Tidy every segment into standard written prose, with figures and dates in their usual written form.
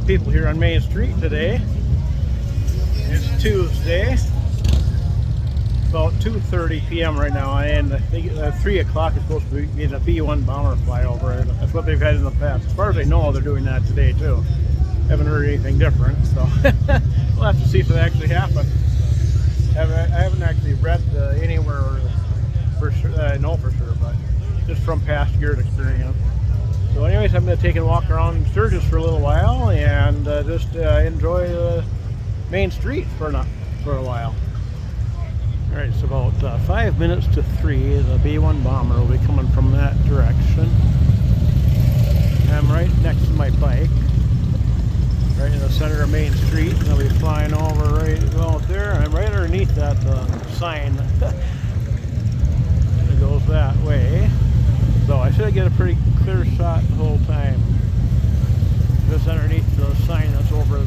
of people here on Main Street today. It's Tuesday, about 2:30 p.m. right now, and I think 3 o'clock is supposed to be the B-1 bomber flyover. That's what they've had in the past. As far as I know, they're doing that today too. Haven't heard anything different, so we'll have to see if it actually happens. I haven't actually read anywhere for sure. I know for sure, but just from past years' experience. So anyways, I'm going to take a walk around Sturgis for a little while and just enjoy the Main Street for a while. All right, it's about 5 minutes to 3. The B-1 bomber will be coming from that direction. I'm right next to my bike, right in the center of Main Street, and I'll be flying over right out there. I'm right underneath that sign that goes that way. So I should get a pretty clear shot the whole time. Just underneath the sign that's over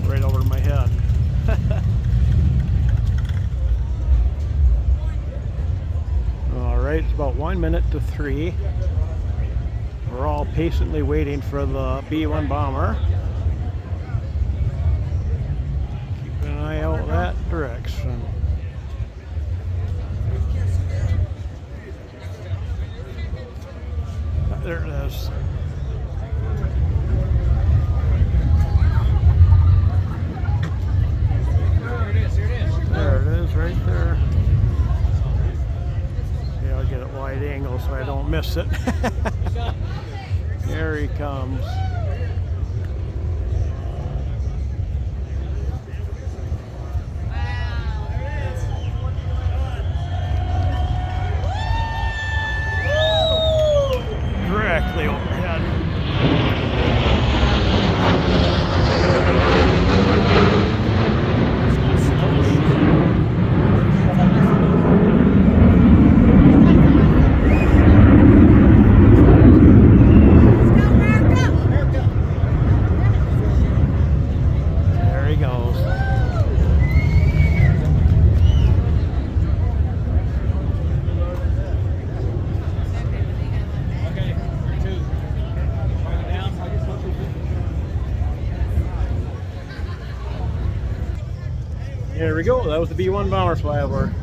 right over my head. Alright, it's about 1 minute to 3. We're all patiently waiting for the B-1 bomber. Keep an eye out that direction. There it is. There it is, right there. Yeah, I'll get it wide angle so I don't miss it. Here he comes. Directly overhead. There he goes. There we go. That was the B-1 bomber flyover.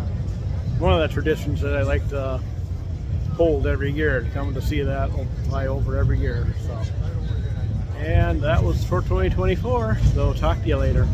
One of the traditions that I like to hold every year, to come to see that fly over every year. So, and that was for 2024. So talk to you later.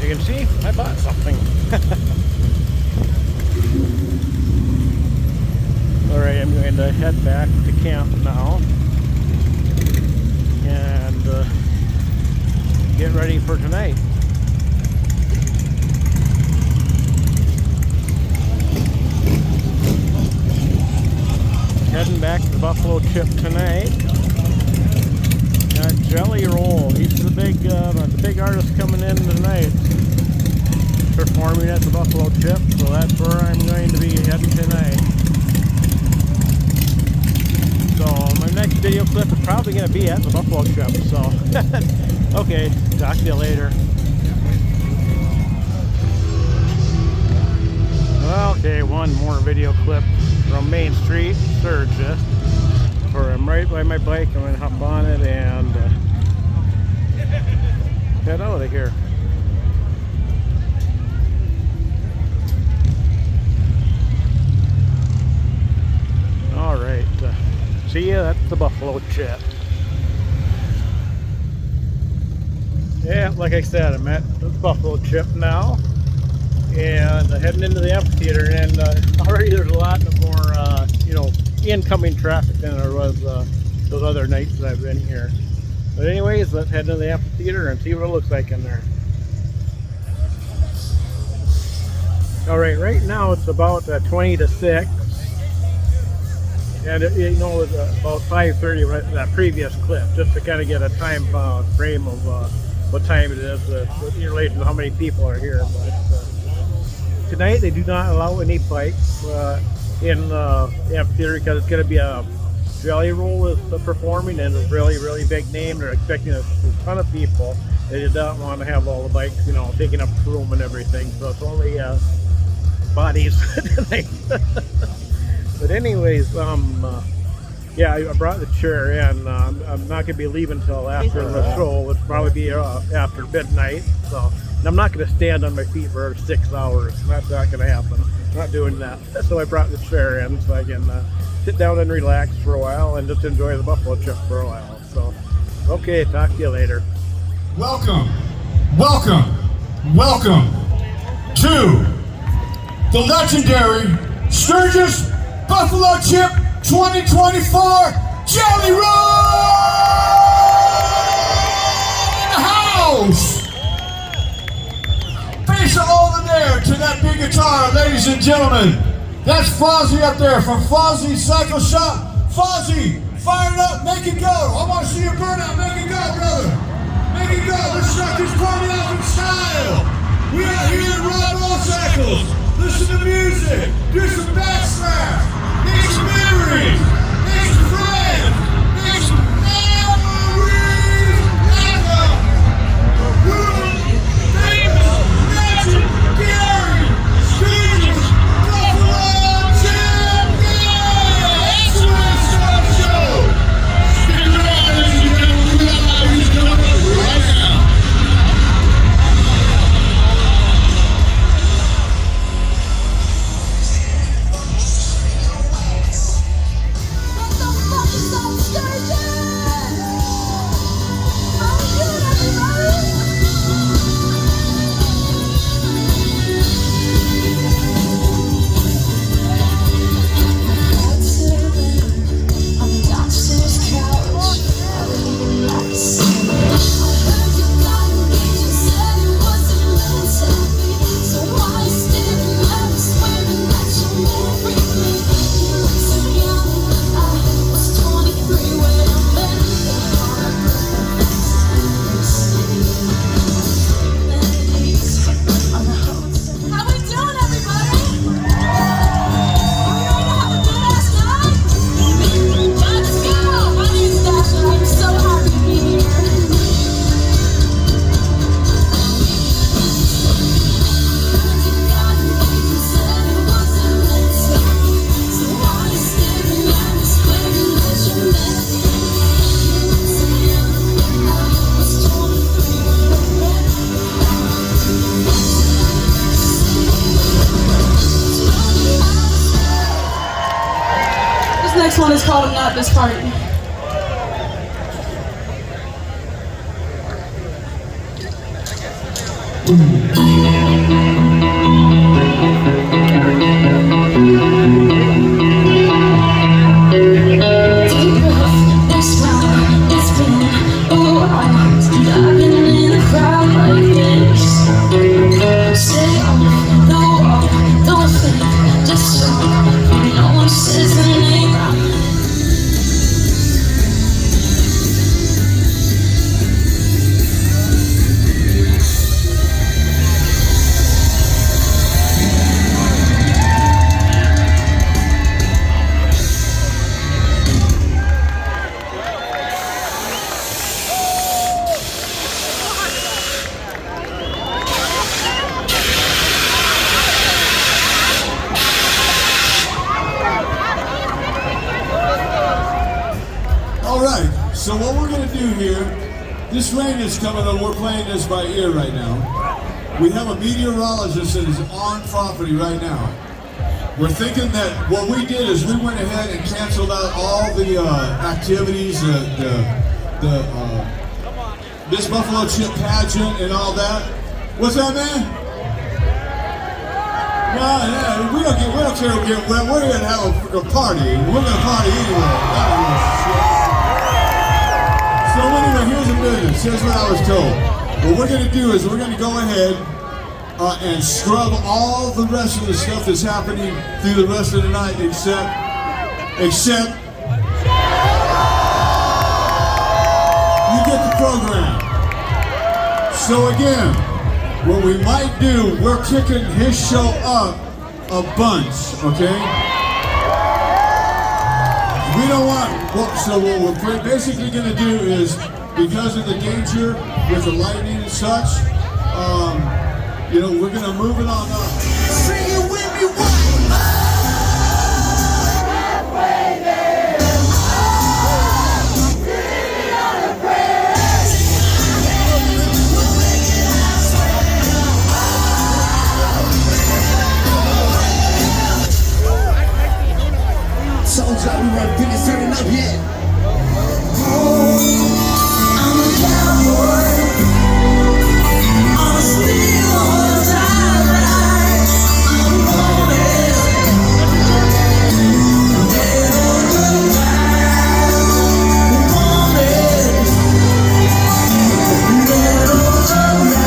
You can see, I bought something. Alright, I'm going to head back to camp now and get ready for tonight. Heading back to the Buffalo Chip tonight. Got Jelly Roll. He's the big artist coming in tonight, performing at the Buffalo Chip. So that's where I'm going to be heading tonight. So my next video clip is probably going to be at the Buffalo Chip. So okay, talk to you later. Okay, one more video clip from Main Street, Sturgis. Where I'm right by my bike. I'm going to hop on it and head out of here. Alright, see ya at the Buffalo Chip. Yeah, like I said, I'm at the Buffalo Chip now and heading into the amphitheater, and already there's a lot more incoming traffic than there was those other nights that I've been here. But anyways, let's head into the amphitheater and see what it looks like in there. Alright, right now it's about 20 to 6. And it was about 5:30 right, that previous clip, just to kind of get a time frame of what time it is in relation to how many people are here. But tonight they do not allow any bikes in the amphitheater because it's going to be a Jelly Roll is performing, and it's a really, really big name. They're expecting a ton of people. They did not want to have all the bikes, you know, taking up room and everything. So it's only bodies tonight. But anyways, yeah, I brought the chair in. I'm not going to be leaving until after the show. It'll probably be after midnight. So and I'm not going to stand on my feet for 6 hours. That's not going to happen. I'm not doing that. So I brought the chair in so I can sit down and relax for a while and just enjoy the buffalo chip for a while. So, okay, talk to you later. Welcome, welcome, welcome to the legendary Sturgis Buffalo Chip 2024 Jelly Roll in the house! Face it over there to that big guitar, ladies and gentlemen. That's Fozzie up there from Fozzie Cycle Shop. Fozzie, fire it up, make it go. I want to see you burn out, make it go, brother. Make it go, let's start this party off in style. We are here at Rock Motorcycles. Listen to music, do some backslash, make some memories, make some friends, make some memories. Famous, legendary, Sturgis, Buffalo Champion! Excellent stuff, show! Stick around, ladies and gentlemen, we got how he's coming up right now. This next one is called Not This Party. So what we're going to do here, this rain is coming and we're playing this by ear right now. We have a meteorologist that is on property right now. We're thinking that what we did is we went ahead and canceled out all the activities, this Buffalo Chip pageant and all that. What's that, man? No, we don't care if we get wet. We're going to have a party. We're going to party anyway. So anyway, here's the business. Here's what I was told. What we're going to do is we're going to go ahead and scrub all the rest of the stuff that's happening through the rest of the night except you get the program. So again, what we might do, we're kicking his show up a bunch, okay? We don't want, so what we're basically gonna do is, because of the danger with the lightning and such, you know, we're gonna move it on up. Sing it with me, Soldier, we weren't finished turning up yet. I'm a cowboy. I'm a steel horse I ride. I'm wanted. Dead or alive. Wanted. Dead or alive.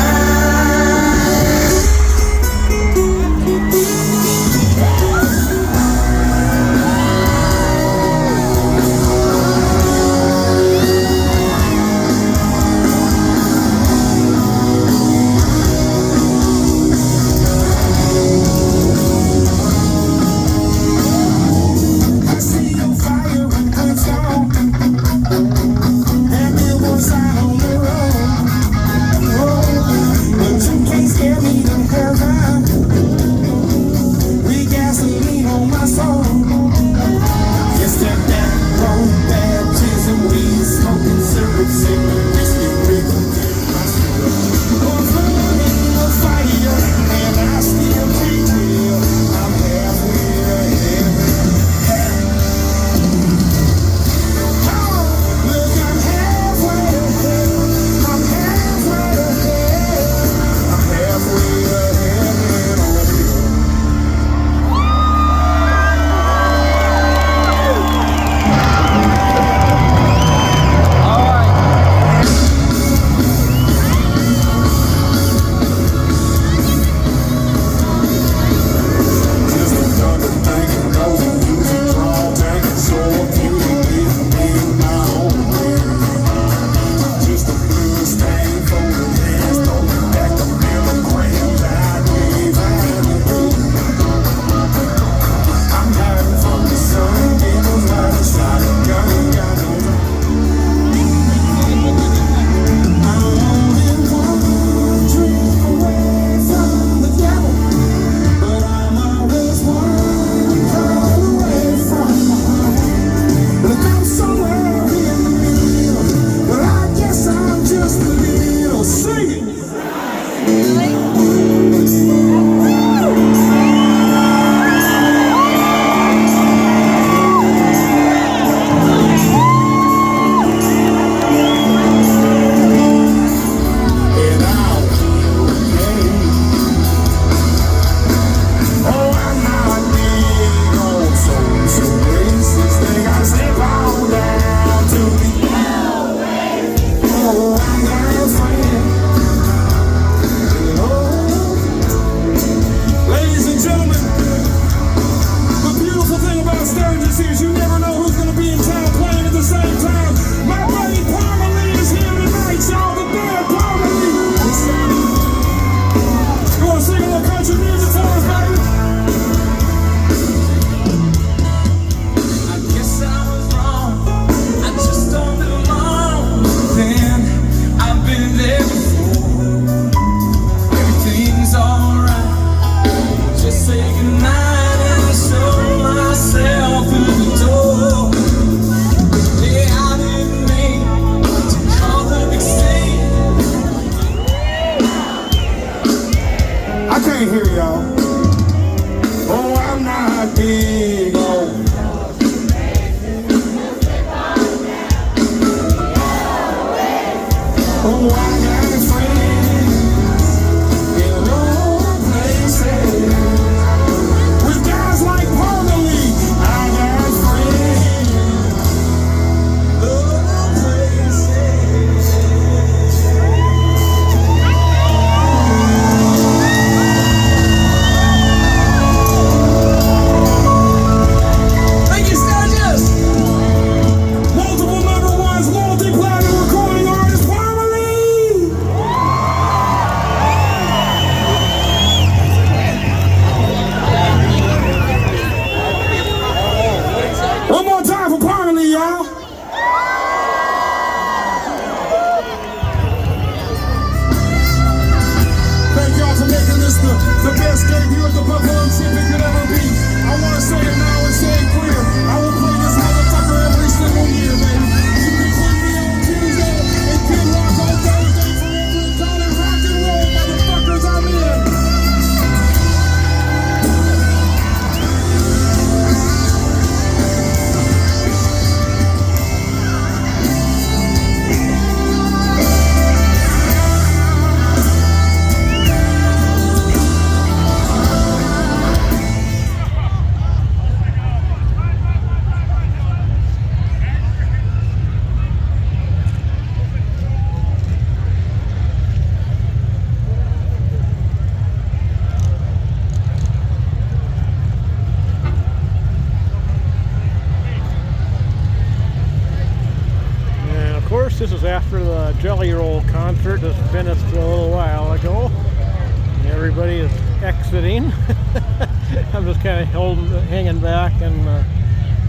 this is after the Jelly Roll concert just finished a little while ago. Everybody is exiting. I'm just kind of hanging back and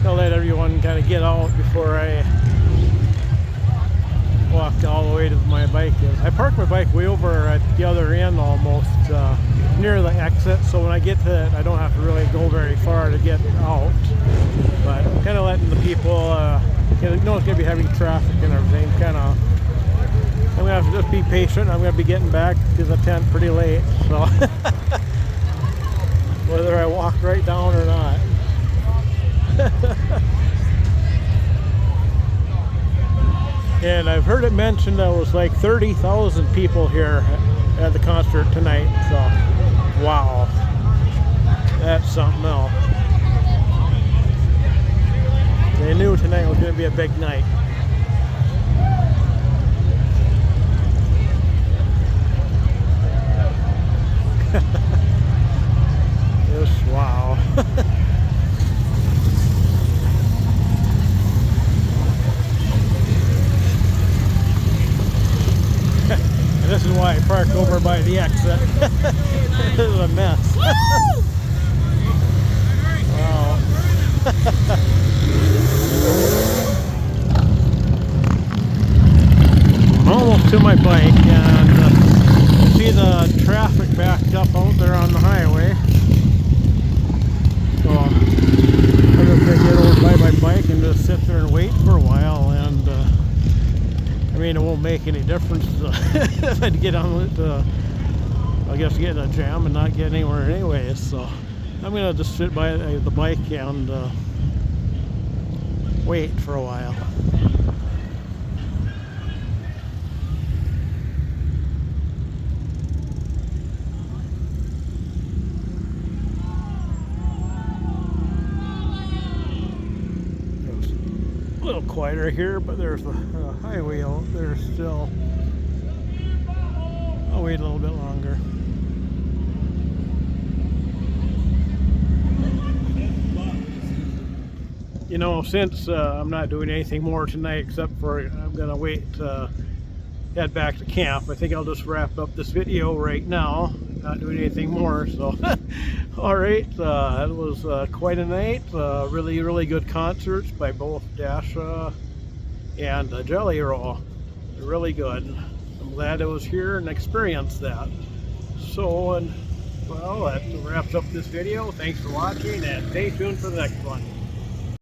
I'll let everyone kind of get out before I walk all the way to my bike. I parked my bike way over at the other end almost near the exit, so when I get to it I don't have to really go very far to get out. But I'm kind of letting the people, you know, it's going to be heavy traffic and everything. I'm going to have to just be patient. I'm going to be getting back to the tent pretty late, so whether I walk right down or not. And I've heard it mentioned there was like 30,000 people here at the concert tonight, so wow, that's something else. They knew tonight was going to be a big night. Just wow. And this is why I parked over by the exit. This is a mess. Wow. I'm almost to my bike, and you see the traffic backed up out there on the highway. So I'm just going to get over by my bike and just sit there and wait for a while. And I mean, it won't make any difference if I get on with, I guess, get in a jam and not get anywhere anyways. So I'm going to just sit by the bike and wait for a while. A little quieter here, but there's the highway out there still. I'll wait a little bit longer. You know, since I'm not doing anything more tonight except for I'm gonna wait to head back to camp, I think I'll just wrap up this video right now. Not doing anything more, so alright, it was quite a night. Really good concerts by both Dasha and Jelly Roll. Really good. I'm glad I was here and experienced that. So, well, that wraps up this video. Thanks for watching and stay tuned for the next one.